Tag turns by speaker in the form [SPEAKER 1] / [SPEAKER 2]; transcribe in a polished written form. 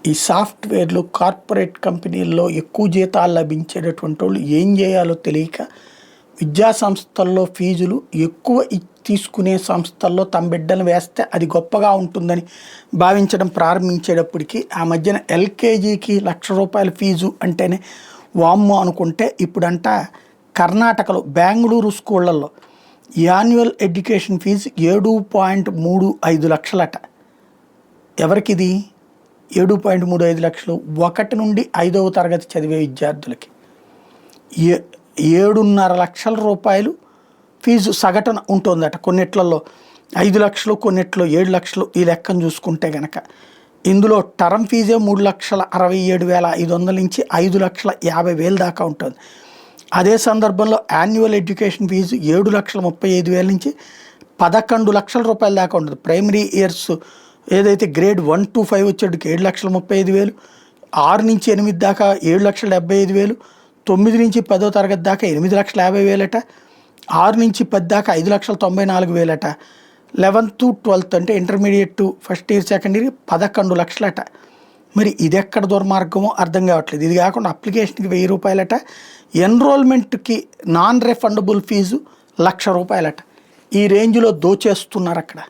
[SPEAKER 1] ఈ సాఫ్ట్వేర్లు కార్పొరేట్ కంపెనీల్లో ఎక్కువ జీతాలు లభించేటటువంటి వాళ్ళు ఏం చేయాలో తెలియక విద్యా సంస్థల్లో ఫీజులు ఎక్కువ తీసుకునే సంస్థల్లో తమ బిడ్డను వేస్తే అది గొప్పగా ఉంటుందని భావించడం ప్రారంభించేటప్పటికి ఆ మధ్యన ఎల్కేజీకి ₹1,00,000 ఫీజు అంటేనే వామ్మో అనుకుంటే ఇప్పుడంట కర్ణాటకలో బెంగళూరు స్కూళ్ళల్లో యాన్యువల్ ఎడ్యుకేషన్ ఫీజు 7.35 లక్షలట. ఎవరికిది 7.35 లక్షలు? 1 నుండి 5వ తరగతి చదివే విద్యార్థులకి 7.5 లక్షల రూపాయలు ఫీజు సగటున ఉంటుందట. కొన్నిట్లలో 5 లక్షలు, కొన్నిట్లో 7 లక్షలు. ఈ లెక్కను చూసుకుంటే కనుక ఇందులో టర్మ్ ఫీజే 3,67,500 నుంచి 5,50,000 దాకా ఉంటుంది. అదే సందర్భంలో యాన్యువల్ ఎడ్యుకేషన్ ఫీజు 7,35,000 నుంచి 11 లక్షల రూపాయల దాకా ఉంటుంది. ప్రైమరీ ఇయర్స్ ఏదైతే గ్రేడ్ 1 to 5 వచ్చేటికి 7,35,000, 6 నుంచి 8 దాకా 7,75,000, 9 నుంచి 10వ తరగతి దాకా 8,50,000 అట, 6 నుంచి 10 దాకా 5,94,000 అట, 11th to 12th అంటే intermediate to first year second year 11 లక్షలట. మరి ఇది ఎక్కడ దుర్మార్గమో అర్థం కావట్లేదు. ఇది కాకుండా అప్లికేషన్కి ₹1,000 అట, ఎన్రోల్మెంట్కి నాన్ రిఫండబుల్ ఫీజు ₹1,00,000 అట. ఈ రేంజ్లో దోచేస్తున్నారు అక్కడ.